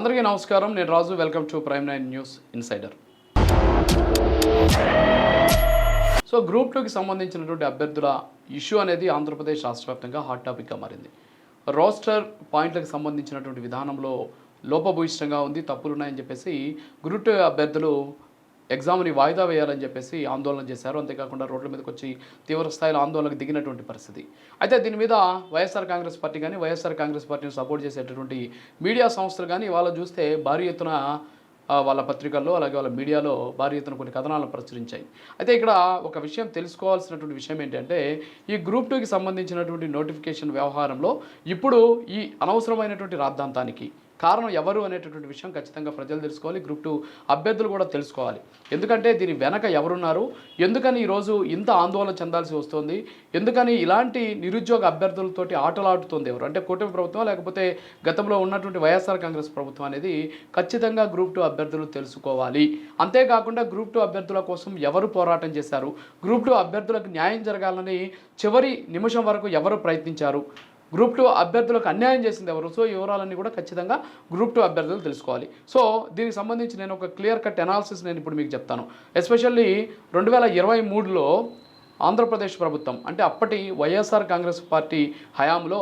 అందరికీ నమస్కారం. నేను Raju. Welcome to Prime 9 News Insider. So group 2కి సంబంధించినటువంటి అభ్యర్థుల ఇష్యూ అనేది ఆంధ్రప్రదేశ్ రాష్ట్ర వ్యాప్తంగా హాట్ టాపిక్గా మారింది. రోస్టర్ పాయింట్లకు సంబంధించినటువంటి విధానంలో లోపభూయిష్టంగా ఉంది, తప్పులున్నాయని చెప్పేసి గ్రూప్ 2 అభ్యర్థులు ఎగ్జామ్ని వాయిదా వేయాలని చెప్పేసి ఆందోళన చేశారు. అంతేకాకుండా రోడ్ల మీదకి వచ్చి తీవ్ర స్థాయిలో ఆందోళనకు దిగినటువంటి పరిస్థితి. అయితే దీని మీద వైఎస్ఆర్ కాంగ్రెస్ పార్టీ కానీ, వైఎస్ఆర్ కాంగ్రెస్ పార్టీని సపోర్ట్ చేసేటటువంటి మీడియా సంస్థలు కానీ వాళ్ళు చూస్తే భారీ ఎత్తున వాళ్ళ పత్రికల్లో అలాగే వాళ్ళ మీడియాలో భారీ ఎత్తున కొన్ని కథనాలను ప్రచురించాయి. అయితే ఇక్కడ ఒక విషయం తెలుసుకోవాల్సినటువంటి విషయం ఏంటంటే, ఈ గ్రూప్ 2కి సంబంధించినటువంటి నోటిఫికేషన్ వ్యవహారంలో ఇప్పుడు ఈ అనవసరమైనటువంటి రాద్ధాంతానికి కారణం ఎవరు అనేటటువంటి విషయం ఖచ్చితంగా ప్రజలు తెలుసుకోవాలి, గ్రూప్ 2 అభ్యర్థులు కూడా తెలుసుకోవాలి. ఎందుకంటే దీని వెనక ఎవరున్నారు, ఎందుకని ఈరోజు ఇంత ఆందోళన చెందాల్సి వస్తుంది, ఎందుకని ఇలాంటి నిరుద్యోగ అభ్యర్థులతోటి ఆటలాడుతుంది ఎవరు అంటే కూటమి ప్రభుత్వం లేకపోతే గతంలో ఉన్నటువంటి వైఎస్ఆర్ కాంగ్రెస్ ప్రభుత్వం అనేది ఖచ్చితంగా గ్రూప్ 2 అభ్యర్థులు తెలుసుకోవాలి. అంతేకాకుండా గ్రూప్ 2 అభ్యర్థుల కోసం ఎవరు పోరాటం చేశారు, గ్రూప్ 2 అభ్యర్థులకు న్యాయం జరగాలని చివరి నిమిషం వరకు ఎవరు ప్రయత్నించారు, గ్రూప్ 2 అభ్యర్థులకు అన్యాయం చేసింది ఎవరు, సో ఈ వివరాలన్నీ కూడా ఖచ్చితంగా గ్రూప్ 2 అభ్యర్థులు తెలుసుకోవాలి. సో దీనికి సంబంధించి నేను ఒక క్లియర్ కట్ అనాలిసిస్ నేను ఇప్పుడు మీకు చెప్తాను. ఎస్పెషల్లీ 2023లో ఆంధ్రప్రదేశ్ ప్రభుత్వం అంటే అప్పటి వైఎస్ఆర్ కాంగ్రెస్ పార్టీ హయాంలో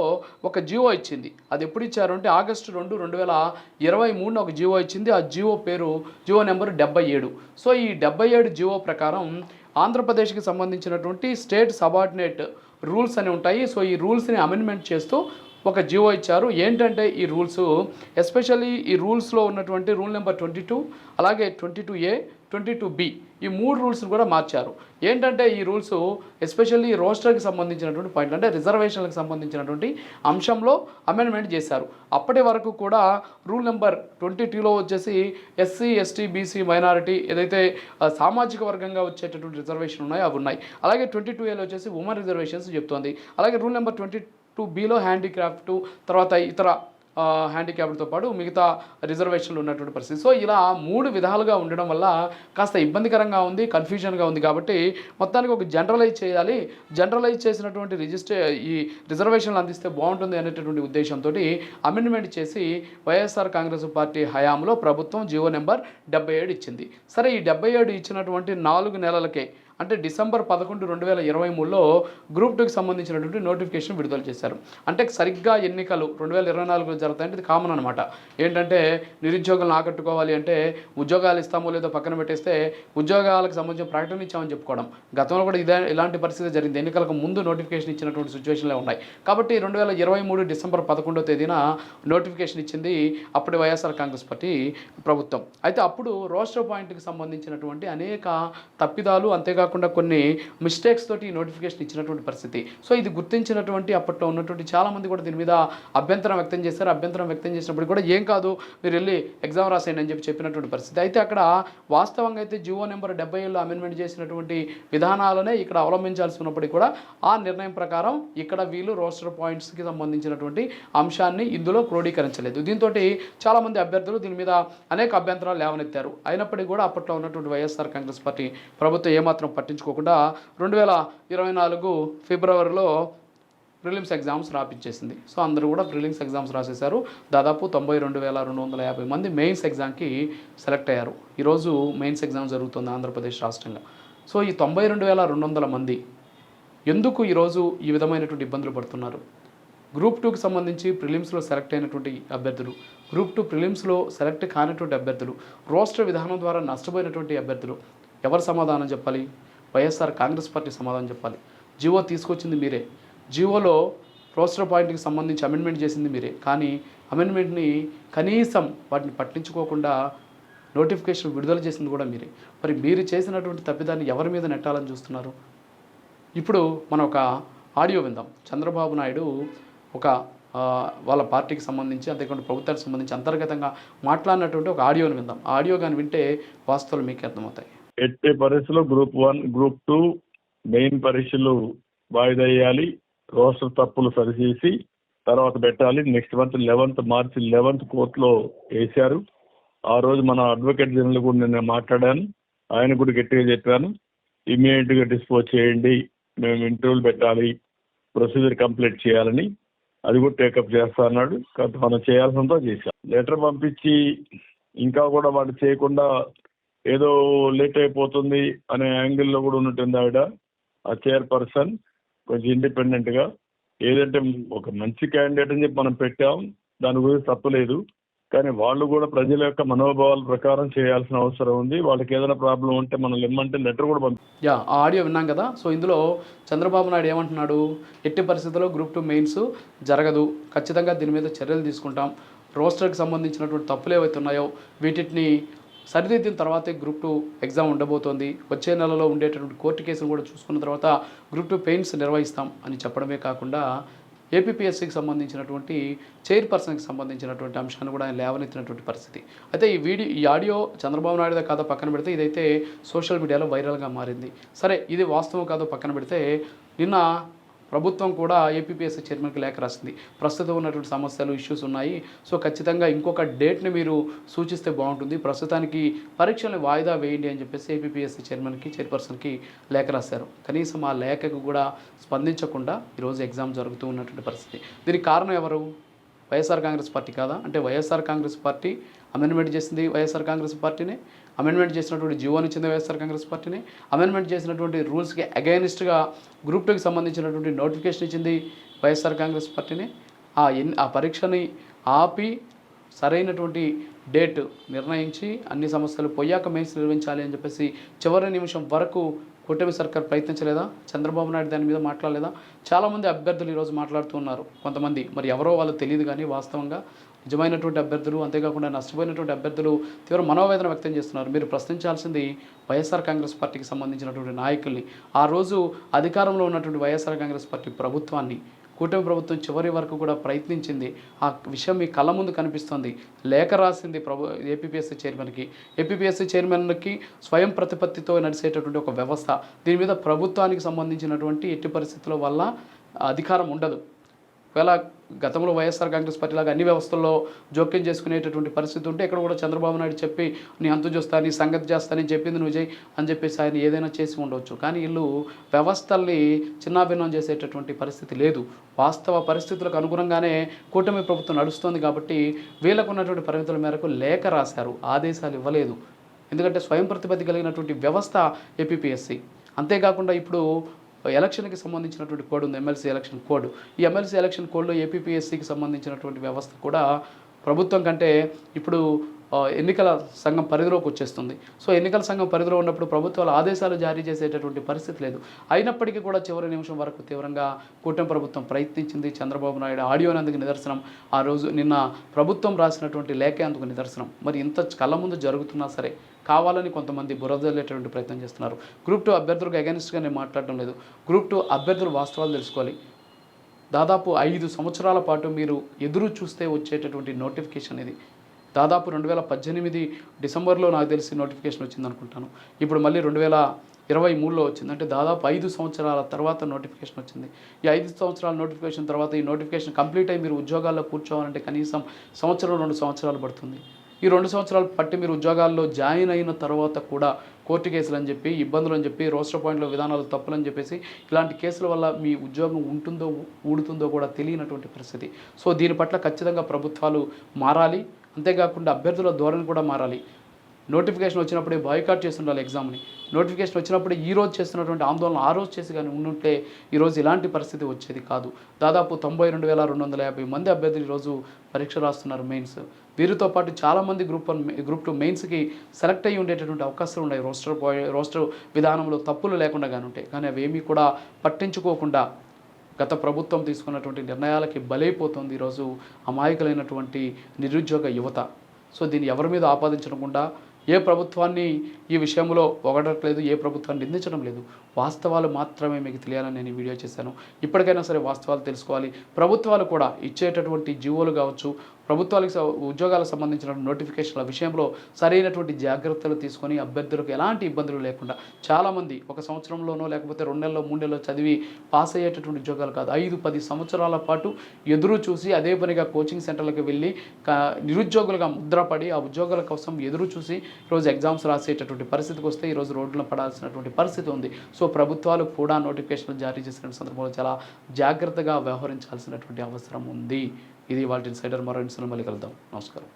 ఒక జీవో ఇచ్చింది. అది ఎప్పుడు ఇచ్చారు అంటే ఆగస్టు 2, 2023 ఒక జీవో ఇచ్చింది. ఆ జీవో నెంబర్ 77. సో ఈ 77 జీవో ప్రకారం ఆంధ్రప్రదేశ్కి సంబంధించినటువంటి స్టేట్ సబార్డినేట్ రూల్స్ అని ఉంటాయి. సో ఈ రూల్స్ని అమెండ్మెంట్ చేస్తూ ఒక జీవో ఇచ్చారు. ఏంటంటే ఈ రూల్స్ ఎస్పెషల్లీ ఈ రూల్స్లో ఉన్నటువంటి రూల్ నెంబర్ 22 అలాగే 22A 22B ఈ 3 రూల్స్ని కూడా మార్చారు. ఏంటంటే ఈ రూల్స్ ఎస్పెషల్లీ రోస్టర్కి సంబంధించినటువంటి పాయింట్లు అంటే రిజర్వేషన్లకు సంబంధించినటువంటి అంశంలో అమెండ్మెంట్ చేశారు. అప్పటి వరకు కూడా రూల్ నెంబర్ 22లో వచ్చేసి SC ST BC మైనారిటీ ఏదైతే సామాజిక వర్గంగా వచ్చేటటువంటి రిజర్వేషన్ ఉన్నాయో అవి ఉన్నాయి. అలాగే 22Aలో వచ్చేసి ఉమెన్ రిజర్వేషన్స్ చెప్తోంది. అలాగే రూల్ నెంబర్ 22Bలో హ్యాండిక్రాఫ్ట్ తర్వాత ఇతర హ్యాండిక్యాప్డ్తో పాటు మిగతా రిజర్వేషన్లు ఉన్నటువంటి పరిస్థితి. సో ఇలా 3 విధాలుగా ఉండడం వల్ల కాస్త ఇబ్బందికరంగా ఉంది, కన్ఫ్యూజన్గా ఉంది. కాబట్టి మొత్తానికి ఒక జనరలైజ్ చేయాలి, జనరలైజ్ చేసినటువంటి ఈ రిజర్వేషన్లు అందిస్తే బాగుంటుంది అనేటటువంటి ఉద్దేశంతో అమెండ్మెంట్ చేసి వైఎస్ఆర్ కాంగ్రెస్ పార్టీ హయాంలో ప్రభుత్వం జీవో నెంబర్ 77 ఇచ్చింది. సరే ఈ 77 ఇచ్చినటువంటి 4 నెలలకే అంటే డిసెంబర్ 11, 2023లో గ్రూప్ 2కి సంబంధించినటువంటి నోటిఫికేషన్ విడుదల చేశారు. అంటే సరిగ్గా ఎన్నికలు 2024లో జరుగుతాయంటే ఇది కామన్ అనమాట. ఏంటంటే నిరుద్యోగులను ఆకట్టుకోవాలి అంటే ఉద్యోగాలు ఇస్తామో లేదో పక్కన పెట్టేస్తే ఉద్యోగాలకు సంబంధించిన ప్రకటన ఇచ్చామని చెప్పుకోవడం. గతంలో కూడా ఇలాంటి పరిస్థితి జరిగింది. ఎన్నికలకు ముందు నోటిఫికేషన్ ఇచ్చినటువంటి సిచ్యువేషన్లే ఉన్నాయి. కాబట్టి 2023 డిసెంబర్ 11వ తేదీన నోటిఫికేషన్ ఇచ్చింది అప్పటి వైఎస్ఆర్ కాంగ్రెస్ పార్టీ ప్రభుత్వం. అయితే అప్పుడు రోస్టర్ పాయింట్కి సంబంధించినటువంటి అనేక తప్పిదాలు అంతేకాకుండా కొన్ని మిస్టేక్స్ తోటి నోటిఫికేషన్ ఇచ్చినటువంటి పరిస్థితి. సో ఇది గుర్తించినటువంటి అప్పట్లో ఉన్నటువంటి చాలామంది కూడా దీని మీద అభ్యంతరం వ్యక్తం చేశారు. అభ్యంతరం వ్యక్తం చేసినప్పుడు కూడా ఏం కాదు మీరు వెళ్ళి ఎగ్జామ్ రాసేయండి అని చెప్పినటువంటి పరిస్థితి. అయితే అక్కడ వాస్తవంగా అయితే జీవో నెంబర్ 77లో అమెండ్మెంట్ చేసినటువంటి విధానాలనే ఇక్కడ అవలంబించాల్సి ఉన్నప్పటికీ కూడా ఆ నిర్ణయం ప్రకారం ఇక్కడ వీళ్ళు రోస్టర్ పాయింట్స్కి సంబంధించినటువంటి అంశాన్ని ఇందులో క్రోడీకరించలేదు. దీంతో చాలామంది అభ్యర్థులు దీని మీద అనేక అభ్యంతరాలు లేవనెత్తారు. అయినప్పటికీ కూడా అప్పట్లో ఉన్నటువంటి వైఎస్ఆర్ కాంగ్రెస్ పార్టీ ప్రభుత్వం ఏమాత్రం పట్టించుకోకుండా 2024 ఫిబ్రవరిలో ప్రిలిమ్స్ ఎగ్జామ్స్ రాపించేసింది. సో అందరూ కూడా ప్రిలిమ్స్ ఎగ్జామ్స్ రాసేశారు. దాదాపు 92,250 మంది మెయిన్స్ ఎగ్జామ్కి సెలెక్ట్ అయ్యారు. ఈరోజు మెయిన్స్ ఎగ్జామ్ జరుగుతుంది ఆంధ్రప్రదేశ్ రాష్ట్రంగా. సో ఈ 92,200 మంది ఎందుకు ఈరోజు ఈ విధమైనటువంటి ఇబ్బందులు పడుతున్నారు? గ్రూప్ 2కి సంబంధించి ప్రిలిమ్స్లో సెలెక్ట్ అయినటువంటి అభ్యర్థులు, గ్రూప్ 2 ప్రిలిమ్స్లో సెలెక్ట్ కానటువంటి అభ్యర్థులు, రోస్టర్ విధానం ద్వారా నష్టపోయినటువంటి అభ్యర్థులు ఎవరు సమాధానం చెప్పాలి? వైఎస్ఆర్ కాంగ్రెస్ పార్టీ సమాధానం చెప్పాలి. జీవో తీసుకొచ్చింది మీరే, జీవోలో రోస్టర్ పాయింట్కి సంబంధించి అమెండ్మెంట్ చేసింది మీరే, కానీ అమెండ్మెంట్ని కనీసం వాటిని పట్టించుకోకుండా నోటిఫికేషన్ విడుదల చేసింది కూడా మీరే. మరి మీరు చేసినటువంటి తప్పిదాన్ని ఎవరి మీద నెట్టాలని చూస్తున్నారు? ఇప్పుడు మనం ఒక ఆడియో విందాం. చంద్రబాబు నాయుడు ఒక వాళ్ళ పార్టీకి సంబంధించి అంతేకాకుండా ప్రభుత్వానికి సంబంధించి అంతర్గతంగా మాట్లాడినటువంటి ఒక ఆడియోని విందాం. ఆ ఆడియో కానీ వింటే వాస్తవాలు మీకు అర్థమవుతాయి. ఎట్టి పరిస్థితుల్లో గ్రూప్ 1, గ్రూప్ 2 మెయిన్ పరీక్షలు వాయిదా వేయాలి. రోస్టర్ తప్పులు సరిచేసి తర్వాత పెట్టాలి. నెక్స్ట్ మంత్ మార్చి 11th కోర్టులో వేశారు. ఆ రోజు మన అడ్వకేట్ జనరల్ కూడా నేను మాట్లాడాను. ఆయన కూడా గట్టిగా చెప్పాను, ఇమీడియట్గా డిస్పోజ్ చేయండి, మేము ఇంటర్వ్యూలు పెట్టాలి, ప్రొసీజర్ కంప్లీట్ చేయాలని. అది కూడా టేకప్ చేస్తా అన్నాడు. కాబట్టి మనం చేయాల్సినంత చేశాం. లెటర్ పంపించి ఇంకా కూడా వాడు చేయకుండా ఏదో లేట్ అయిపోతుంది అనే యాంగిల్లో కూడా ఉన్నట్టుంది ఆవిడ. ఆ చైర్పర్సన్ కొంచెం ఇండిపెండెంట్గా ఏదంటే ఒక మంచి క్యాండిడేట్ అని చెప్పి మనం పెట్టాం, దాని గురించి తప్పలేదు. కానీ వాళ్ళు కూడా ప్రజల యొక్క మనోభావాల ప్రకారం చేయాల్సిన అవసరం ఉంది. వాళ్ళకి ఏదైనా ప్రాబ్లం ఉంటే మనం ఇమ్మంటే లెటర్ కూడా ఆ ఆడియో విన్నాం కదా. సో ఇందులో చంద్రబాబు నాయుడు ఏమంటున్నాడు, ఎట్టి పరిస్థితుల్లో గ్రూప్ 2 మెయిన్స్ జరగదు, ఖచ్చితంగా దీని మీద చర్యలు తీసుకుంటాం, రోస్టర్కి సంబంధించినటువంటి తప్పులు ఏవైతే ఉన్నాయో వీటిని సరిదిద్దిన తర్వాతే గ్రూప్ 2 ఎగ్జామ్ ఉండబోతోంది, వచ్చే నెలలో ఉండేటటువంటి కోర్టు కేసులు కూడా చూసుకున్న తర్వాత గ్రూప్ 2 పెయిన్స్ నిర్వహిస్తాం అని చెప్పడమే కాకుండా ఏపీపీఎస్సీకి సంబంధించినటువంటి చైర్పర్సన్కి సంబంధించినటువంటి అంశాన్ని కూడా ఆయన లేవనెత్తినటువంటి పరిస్థితి. అయితే ఈ ఆడియో చంద్రబాబు నాయుడు కాదో పక్కన పెడితే ఇదైతే సోషల్ మీడియాలో వైరల్గా మారింది. సరే, ఇది వాస్తవం కాదో పక్కన పెడితే నిన్న ప్రభుత్వం కూడా ఏపీపీఎస్సీ చైర్మన్కి లేఖ రాసింది. ప్రస్తుతం ఉన్నటువంటి సమస్యలు, ఇష్యూస్ ఉన్నాయి, సో ఖచ్చితంగా ఇంకొక డేట్ని మీరు సూచిస్తే బాగుంటుంది, ప్రస్తుతానికి పరీక్షల్ని వాయిదా వేయండి అని చెప్పేసి ఏపీపీఎస్సీ చైర్పర్సన్కి లేఖ రాశారు. కనీసం ఆ లేఖకు కూడా స్పందించకుండా ఈరోజు ఎగ్జామ్ జరుగుతూ ఉన్నటువంటి పరిస్థితి. దీనికి కారణం ఎవరు? వైఎస్ఆర్ కాంగ్రెస్ పార్టీ కాదా? అంటే వైఎస్ఆర్ కాంగ్రెస్ పార్టీ అమెండ్మెంట్ చేసింది వైఎస్ఆర్ కాంగ్రెస్ పార్టీనే, అమెండ్మెంట్ చేసినటువంటి జీవోని ఇచ్చింది వైఎస్ఆర్ కాంగ్రెస్ పార్టీనే, అమెండ్మెంట్ చేసినటువంటి రూల్స్కి అగైనిస్ట్గా గ్రూప్ 2కి సంబంధించినటువంటి నోటిఫికేషన్ ఇచ్చింది వైఎస్ఆర్ కాంగ్రెస్ పార్టీనే. ఆ పరీక్షని ఆపి సరైనటువంటి డేట్ నిర్ణయించి అన్ని సమస్యలు పోయాక మెయిన్స్ నిర్వహించాలి అని చెప్పేసి చివరి నిమిషం వరకు కూటమి సర్కార్ ప్రయత్నించలేదా? చంద్రబాబు నాయుడు దాని మీద మాట్లాడలేదా? చాలామంది అభ్యర్థులు ఈరోజు మాట్లాడుతూ ఉన్నారు. కొంతమంది మరి ఎవరో వాళ్ళు తెలియదు, కానీ వాస్తవంగా నిజమైనటువంటి అభ్యర్థులు, అంతేకాకుండా నష్టపోయినటువంటి అభ్యర్థులు తీవ్ర మనోవేదన వ్యక్తం చేస్తున్నారు. మీరు ప్రశ్నించాల్సింది వైఎస్ఆర్ కాంగ్రెస్ పార్టీకి సంబంధించినటువంటి నాయకుల్ని, ఆ రోజు అధికారంలో ఉన్నటువంటి వైఎస్ఆర్ కాంగ్రెస్ పార్టీ ప్రభుత్వాన్ని. కూటమి ప్రభుత్వం చివరి వరకు కూడా ప్రయత్నించింది. ఆ విషయం మీ కళ్ళ ముందు కనిపిస్తుంది. లేఖ రాసింది ఏపీపీఎస్సీ చైర్మన్కి. ఏపీపీఎస్సీ చైర్మన్కి స్వయం ప్రతిపత్తితో నడిచేటటువంటి ఒక వ్యవస్థ. దీని మీద ప్రభుత్వానికి సంబంధించినటువంటి ఎట్టి పరిస్థితుల వల్ల అధికారం ఉండదు. ఒకవేళ గతంలో వైఎస్ఆర్ కాంగ్రెస్ పార్టీ లాగా అన్ని వ్యవస్థల్లో జోక్యం చేసుకునేటటువంటి పరిస్థితి ఉంటే ఇక్కడ కూడా చంద్రబాబు నాయుడు చెప్పి నీ అంతు చూస్తా, నీ సంగతి చేస్తానని చెప్పింది నువ్వు చేయి అని చెప్పేసి ఆయన ఏదైనా చేసి ఉండవచ్చు. కానీ వీళ్ళు వ్యవస్థల్ని చిన్నాభిన్నం చేసేటటువంటి పరిస్థితి లేదు. వాస్తవ పరిస్థితులకు అనుగుణంగానే కూటమి ప్రభుత్వం నడుస్తుంది కాబట్టి వీళ్ళకు ఉన్నటువంటి పరిమితుల మేరకు లేఖ రాశారు, ఆదేశాలు ఇవ్వలేదు. ఎందుకంటే స్వయం ప్రతిపత్తి కలిగినటువంటి వ్యవస్థ ఏపీపీఎస్సీ. అంతేకాకుండా ఇప్పుడు ఎలక్షన్కి సంబంధించినటువంటి కోడ్ ఉంది, ఎమ్మెల్సీ ఎలక్షన్ కోడ్. ఈ ఎమ్మెల్సీ ఎలక్షన్ కోడ్లో ఏపీపీఎస్సీకి సంబంధించినటువంటి వ్యవస్థ కూడా ప్రభుత్వం కంటే ఇప్పుడు ఎన్నికల సంఘం పరిధిలోకి వచ్చేస్తుంది. సో ఎన్నికల సంఘం పరిధిలో ఉన్నప్పుడు ప్రభుత్వాలు ఆదేశాలు జారీ చేసేటటువంటి పరిస్థితి లేదు. అయినప్పటికీ కూడా చివరి నిమిషం వరకు తీవ్రంగా కూటమి ప్రభుత్వం ప్రయత్నించింది. చంద్రబాబు నాయుడు ఆడియోని అందుకు నిదర్శనం, ఆ రోజు నిన్న ప్రభుత్వం రాసినటువంటి లేఖే అందుకు నిదర్శనం. మరి ఇంత కళ్ళ ముందు జరుగుతున్నా సరే కావాలని కొంతమంది బురదలేటటువంటి ప్రయత్నం చేస్తున్నారు. గ్రూప్ 2 అభ్యర్థులకు అగైనిస్ట్గా నేను మాట్లాడటం లేదు. గ్రూప్ 2 అభ్యర్థులు వాస్తవాలు తెలుసుకోవాలి. దాదాపు 5 సంవత్సరాల పాటు మీరు ఎదురు చూస్తే వచ్చేటటువంటి నోటిఫికేషన్ ఇది. దాదాపు 2018 డిసెంబర్లో నాకు తెలిసి నోటిఫికేషన్ వచ్చింది అనుకుంటాను. ఇప్పుడు మళ్ళీ 2023లో వచ్చింది. అంటే దాదాపు 5 సంవత్సరాల తర్వాత నోటిఫికేషన్ వచ్చింది. ఈ 5 సంవత్సరాల నోటిఫికేషన్ తర్వాత ఈ నోటిఫికేషన్ కంప్లీట్ అయ్యి మీరు ఉద్యోగాల్లో కూర్చోవాలంటే కనీసం 2 సంవత్సరాలు పడుతుంది. ఈ 2 సంవత్సరాలు పట్టి మీరు ఉద్యోగాల్లో జాయిన్ అయిన తర్వాత కూడా కోర్టు కేసులు అని చెప్పి, ఇబ్బందులు అని చెప్పి, రోస్టర్ పాయింట్లో విధానాలు తప్పులని చెప్పేసి ఇలాంటి కేసుల వల్ల మీ ఉద్యోగం ఉంటుందో ఊడుతుందో కూడా తెలియనటువంటి పరిస్థితి. సో దీని పట్ల ఖచ్చితంగా ప్రభుత్వాలు మారాలి. అంతేకాకుండా అభ్యర్థుల ధోరణి కూడా మారాలి. నోటిఫికేషన్ వచ్చినప్పుడే బాయ్కాట్ చేసి ఉండాలి ఎగ్జామ్ని. నోటిఫికేషన్ వచ్చినప్పుడే ఈ రోజు చేస్తున్నటువంటి ఆందోళన ఆ రోజు చేసి కానీ ఉండుంటే ఈరోజు ఇలాంటి పరిస్థితి వచ్చేది కాదు. దాదాపు 92,250 మంది అభ్యర్థులు ఈరోజు పరీక్ష రాస్తున్నారు మెయిన్స్. వీరితో పాటు చాలామంది గ్రూప్ 2 మెయిన్స్కి సెలెక్ట్ అయ్యి ఉండేటటువంటి అవకాశాలు ఉన్నాయి. రోస్టర్ విధానంలో తప్పులు లేకుండా కానీ ఉంటాయి. కానీ అవేమీ కూడా పట్టించుకోకుండా గత ప్రభుత్వం తీసుకున్నటువంటి నిర్ణయాలకి బలైపోతుంది ఈరోజు అమాయకులైనటువంటి నిరుద్యోగ యువత. సో దీన్ని ఎవరి మీద ఆపాదించకుండా, ఏ ప్రభుత్వాన్ని ఈ విషయంలో పొగడట్లేదు, ఏ ప్రభుత్వాన్ని నిందించడం లేదు. వాస్తవాలు మాత్రమే మీకు తెలియాలని నేను ఈ వీడియో చేశాను. ఇప్పటికైనా సరే వాస్తవాలు తెలుసుకోవాలి. ప్రభుత్వాలు కూడా ఇచ్చేటటువంటి జీవోలు కావచ్చు, ప్రభుత్వాలకు ఉద్యోగాలకు సంబంధించిన నోటిఫికేషన్ల విషయంలో సరైనటువంటి జాగ్రత్తలు తీసుకొని అభ్యర్థులకు ఎలాంటి ఇబ్బందులు లేకుండా చాలామంది ఒక సంవత్సరంలోనో లేకపోతే 2 నెలల్లో 3 నెలల్లో చదివి పాస్ అయ్యేటటువంటి ఉద్యోగాలు కాదు, 5-10 సంవత్సరాల పాటు ఎదురు చూసి అదే పనిగా కోచింగ్ సెంటర్లకు వెళ్ళి నిరుద్యోగులుగా ముద్రపడి ఆ ఉద్యోగాల కోసం ఎదురు చూసి ఈరోజు ఎగ్జామ్స్ రాసేటటువంటి పరిస్థితికి వస్తే ఈరోజు రోడ్లను పడాల్సినటువంటి పరిస్థితి ఉంది. సో ప్రభుత్వాలు కూడా నోటిఫికేషన్లు జారీ చేసిన సందర్భంలో చాలా జాగ్రత్తగా వ్యవహరించాల్సినటువంటి అవసరం ఉంది. ఇది వాళ్ళ ఇన్సైడర్. మరో ఇన్సిడెంట్ మళ్ళీ కలుద్దాం. నమస్కారం.